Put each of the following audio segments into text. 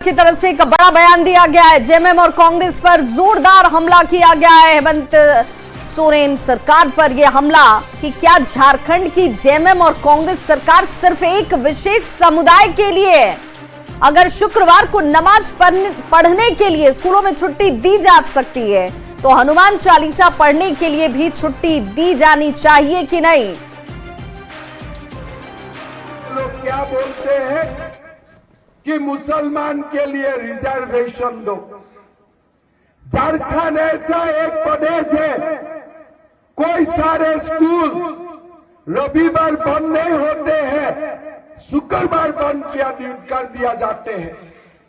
की तरफ से एक बड़ा बयान दिया गया है। जेएमएम और कांग्रेस पर जोरदार हमला किया गया है। हेमंत सोरेन सरकार पर यह हमला कि क्या झारखंड की जेएमएम और कांग्रेस सरकार सिर्फ एक विशेष समुदाय के लिए है? अगर शुक्रवार को नमाज पढ़ने के लिए स्कूलों में छुट्टी दी जा सकती है तो हनुमान चालीसा पढ़ने के लिए भी छुट्टी दी जानी चाहिए कि नहीं? लोग क्या बोलते हैं कि मुसलमान के लिए रिजर्वेशन दो। झारखंड ऐसा एक प्रदेश है, कोई सारे स्कूल रविवार बंद नहीं होते हैं, शुक्रवार बंद कर दिया जाते हैं।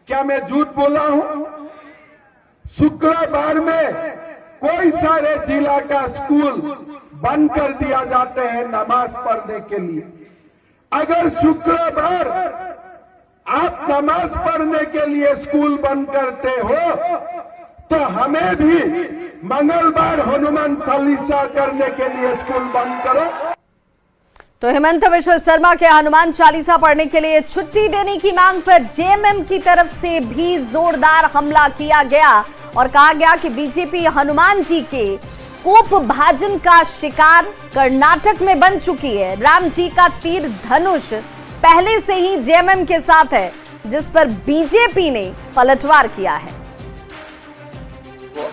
क्या मैं झूठ बोला हूं? शुक्रवार में कोई सारे जिला का स्कूल बंद कर दिया जाते हैं नमाज पढ़ने के लिए। अगर शुक्रवार आप नमाज पढ़ने के लिए स्कूल बंद करते हो तो हमें भी मंगलवार हनुमान चालीसा करने के लिए स्कूल बंद करो। तो हेमंत बिश्व शर्मा के हनुमान चालीसा पढ़ने के लिए छुट्टी देने की मांग पर जेएमएम की तरफ से भी जोरदार हमला किया गया और कहा गया कि बीजेपी हनुमान जी के कोप भाजन का शिकार कर्नाटक में बन चुकी है। राम जी का तीर धनुष पहले से ही जेएमएम के साथ है, जिस पर बीजेपी ने पलटवार किया है।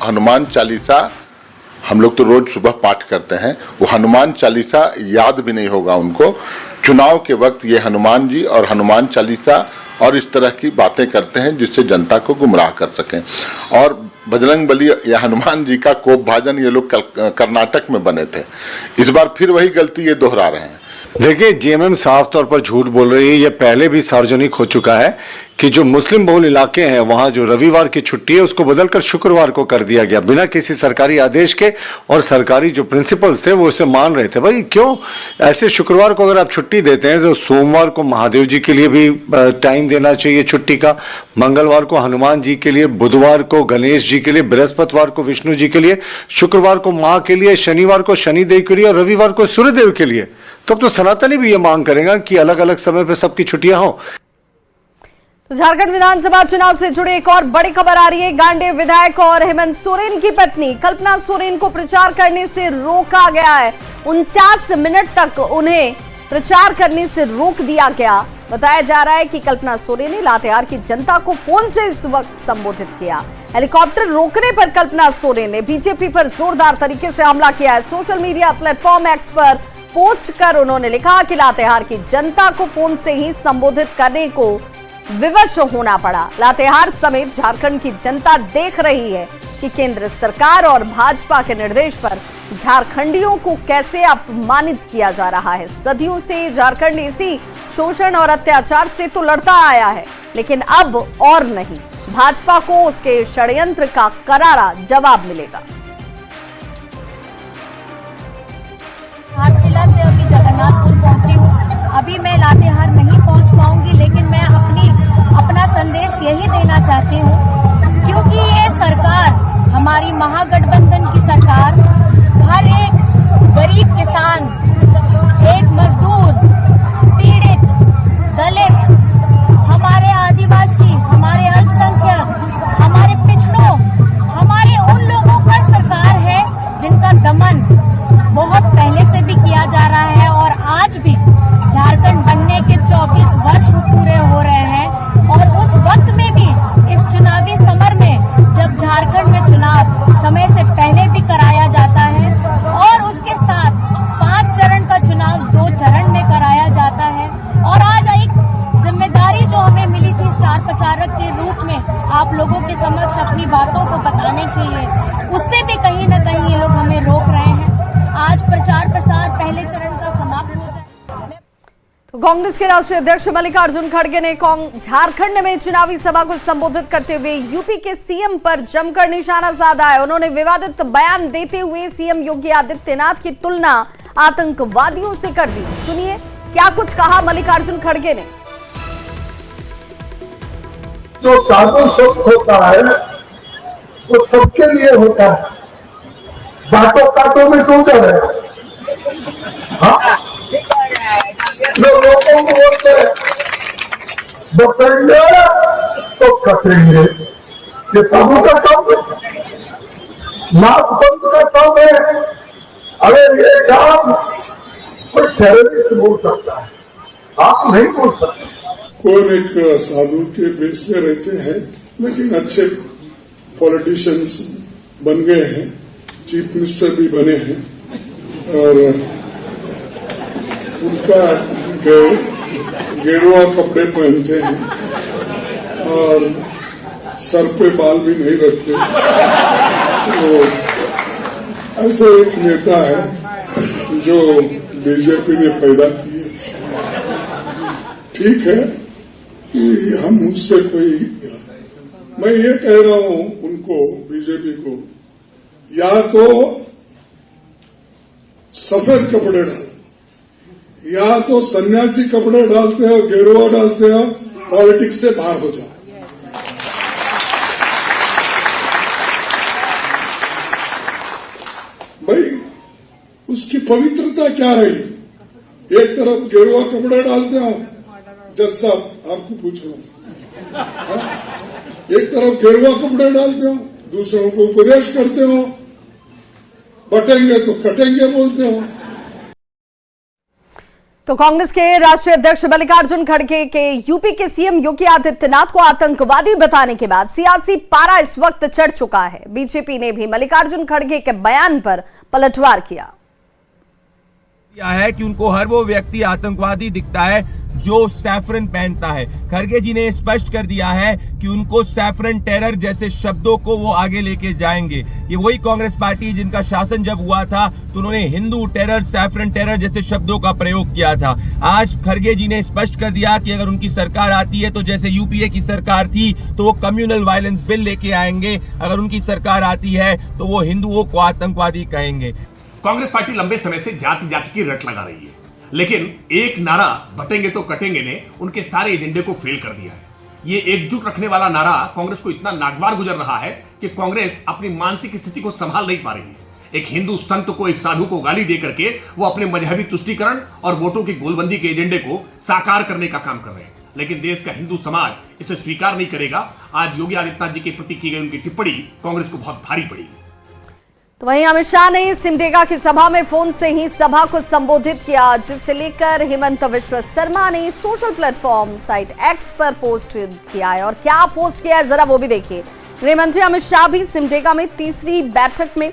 हनुमान चालीसा हम लोग तो रोज सुबह पाठ करते हैं, वो हनुमान चालीसा याद भी नहीं होगा उनको। चुनाव के वक्त ये हनुमान जी और हनुमान चालीसा और इस तरह की बातें करते हैं जिससे जनता को गुमराह कर सकें। और बजरंग बली या हनुमान जी का कोप भाजन ये लोग कर्नाटक में बने थे। इस बार फिर वही गलती ये दोहरा रहे हैं। देखिए, जेएमएम साफ तौर पर झूठ बोल रही है। ये पहले भी सार्वजनिक हो चुका है कि जो मुस्लिम बहुल इलाके हैं वहां जो रविवार की छुट्टी है उसको बदलकर शुक्रवार को कर दिया गया बिना किसी सरकारी आदेश के, और सरकारी जो प्रिंसिपल्स थे वो उसे मान रहे थे। भाई क्यों ऐसे शुक्रवार को अगर आप छुट्टी देते हैं तो सोमवार को महादेव जी के लिए भी टाइम देना चाहिए छुट्टी का, मंगलवार को हनुमान जी के लिए, बुधवार को गणेश जी के लिए, बृहस्पतिवार को विष्णु जी के लिए, शुक्रवार को माँ के लिए, शनिवार को शनिदेव के लिए और रविवार को सूर्यदेव के लिए। तब तो सनातनी भी ये मांग करेगा कि अलग अलग समय पर सबकी छुट्टियां हो। तो झारखंड विधानसभा चुनाव से जुड़ी एक और बड़ी खबर आ रही है। गांडेय विधायक और हेमंत सोरेन की पत्नी कल्पना सोरेन को प्रचार करने से रोका गया है। 49 मिनट तक उन्हें प्रचार करने से रोक दिया गया। बताया जा रहा है कि कल्पना सोरेन ने लातेहार की जनता को फोन से इस वक्त संबोधित किया। हेलीकॉप्टर रोकने पर कल्पना सोरेन ने बीजेपी पर जोरदार तरीके से हमला किया है। सोशल मीडिया प्लेटफॉर्म एक्स पर पोस्ट कर उन्होंने लिखा कि लातेहार की जनता को फोन से ही संबोधित करने को विवश होना पड़ा। लातेहार समेत झारखंड की जनता देख रही है कि केंद्र सरकार और भाजपा के निर्देश पर झारखंडियों को कैसे अपमानित किया जा रहा है। सदियों से झारखंड इसी शोषण और अत्याचार से तो लड़ता आया है, लेकिन अब और नहीं, भाजपा को उसके षड्यंत्र का करारा जवाब मिलेगा। घाटशिला से अभी जगन्नाथपुर पहुंची हूँ। अभी मैं लातेहार नहीं पहुंच पाऊंगी, लेकिन मैं अपना संदेश यही देना चाहती हूँ, क्योंकि ये सरकार, हमारी महागठबंधन की सरकार, हर एक गरीब किसान, एक मजदूर, पीड़ित, दलित, हमारे आदिवासी, हमारे अल्पसंख्यक, हमारे पिछड़ों, हमारे उन लोगों का सरकार है जिनका दमन बहुत पहले से भी किया जा रहा है। और आज भी झारखंड बनने के 24 वर्ष पूरे हो रहे हैं, और उस वक्त में भी इस चुनावी समर में जब झारखंड में चुनाव समय से पहले भी कराया जाता है और उसके साथ 5 चरण का चुनाव 2 चरण में कराया जाता है, और आज एक जिम्मेदारी जो हमें मिली थी स्टार प्रचारक के रूप में आप लोगों के समक्ष अपनी बातों को बताने के लिए, उससे भी कहीं न कहीं ये लोग हमें रोक रहे हैं। आज प्रचार प्रसार पहले चरण का समाप्त हो जाए। तो कांग्रेस के राष्ट्रीय अध्यक्ष मल्लिकार्जुन खड़गे ने झारखंड में चुनावी सभा को संबोधित करते हुए यूपी के सीएम पर जमकर निशाना साधा है। उन्होंने विवादित बयान देते हुए सीएम योगी आदित्यनाथ की तुलना आतंकवादियों से कर दी। सुनिए क्या कुछ कहा मल्लिकार्जुन खड़गे ने। जो साधु शब्द होता है वो सबके लिए होता है, बातों काटों में क्यों कर रहे हैं? हाँ? जो लोगों को बोलते हैं बटेंगे तो कटेंगे, ये साधु का काम है, नाथपंथ का काम है। अगर ये काम कोई टेररिस्ट बोल सकता है, आप नहीं बोल सकते। कौन एक साधु के बेस में रहते हैं, लेकिन अच्छे पॉलिटिशियंस बन गए हैं, चीफ मिनिस्टर भी बने हैं, और उनका गेरुआ कपड़े पहनते हैं और सर पे बाल भी नहीं रखते। तो ऐसे एक नेता है जो बीजेपी ने पैदा की है। ठीक है कि हम उससे कोई, मैं ये कह रहा हूं उनको, बीजेपी को, या तो सफेद कपड़े डालो, या तो सन्यासी कपड़े डालते हो, गेरुआ डालते हो, पॉलिटिक्स से बाहर हो जाओ। भाई उसकी पवित्रता क्या रही? एक तरफ गेरुआ कपड़े डालते हो, जज साहब आपको पूछ रहा हूं, एक तरफ गेरुआ कपड़े डालते हो, दूसरों को उपदेश करते हो, बटेंगे तो कटेंगे बोलते हो। तो कांग्रेस के राष्ट्रीय अध्यक्ष मल्लिकार्जुन खड़गे के यूपी के सीएम योगी आदित्यनाथ को आतंकवादी बताने के बाद सियासी पारा इस वक्त चढ़ चुका है। बीजेपी ने भी मल्लिकार्जुन खड़गे के बयान पर पलटवार किया है कि उनको हर वो व्यक्ति आतंकवादी दिखता है जो सैफरन पहनता है। खड़गे जी ने स्पष्ट कर दिया है कि उनको सैफरन टेरर जैसे शब्दों को वो आगे लेके जाएंगे। ये वही कांग्रेस पार्टी जिनका शासन जब हुआ था तो उन्होंने हिंदू टेरर, सैफरन टेरर जैसे शब्दों का प्रयोग किया था। आज खड़गे जी ने स्पष्ट कर दिया कि अगर उनकी सरकार आती है तो जैसे यूपीए की सरकार थी तो वो कम्युनल वायलेंस बिल लेके आएंगे। अगर उनकी सरकार आती है तो वो हिंदुओं को आतंकवादी कहेंगे। कांग्रेस पार्टी लंबे समय से जाति जाति की रट लगा रही है, लेकिन एक नारा बटेंगे तो कटेंगे ने उनके सारे एजेंडे को फेल कर दिया है। ये एकजुट रखने वाला नारा कांग्रेस को इतना नागवार गुजर रहा है कि कांग्रेस अपनी मानसिक स्थिति को संभाल नहीं पा रही है। एक हिंदू संत को, एक साधु को गाली दे करके वो अपने मजहबी तुष्टीकरण और वोटों की गोलबंदी के एजेंडे को साकार करने का काम कर रहे हैं, लेकिन देश का हिंदू समाज इसे स्वीकार नहीं करेगा। आज योगी आदित्यनाथ जी के प्रति की गई उनकी टिप्पणी कांग्रेस को बहुत भारी पड़ी। तो वहीं अमित शाह ने सिमडेगा की सभा में फोन से ही सभा को संबोधित किया, जिसे लेकर हेमंत बिश्व शर्मा ने सोशल प्लेटफॉर्म साइट एक्स पर पोस्ट किया है। और क्या पोस्ट किया है जरा वो भी देखिए। गृह मंत्री अमित शाह भी सिमडेगा में तीसरी बैठक में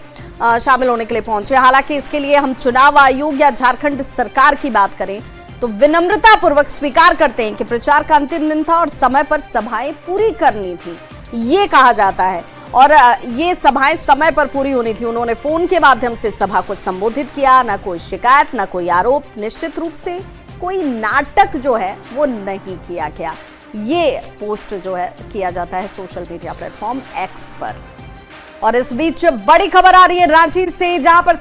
शामिल होने के लिए पहुंचे। हालांकि इसके लिए हम चुनाव आयोग या झारखंड सरकार की बात करें तो विनम्रता पूर्वक स्वीकार करते हैं कि प्रचार का अंतिम दिन था और समय पर सभाएं पूरी करनी थी, ये कहा जाता है। और ये सभाएं समय पर पूरी होनी थी। उन्होंने फोन के माध्यम से सभा को संबोधित किया, ना कोई शिकायत, ना कोई आरोप, निश्चित रूप से कोई नाटक जो है वो नहीं किया गया। ये पोस्ट जो है किया जाता है सोशल मीडिया प्लेटफॉर्म एक्स पर। और इस बीच बड़ी खबर आ रही है रांची से, जहां पर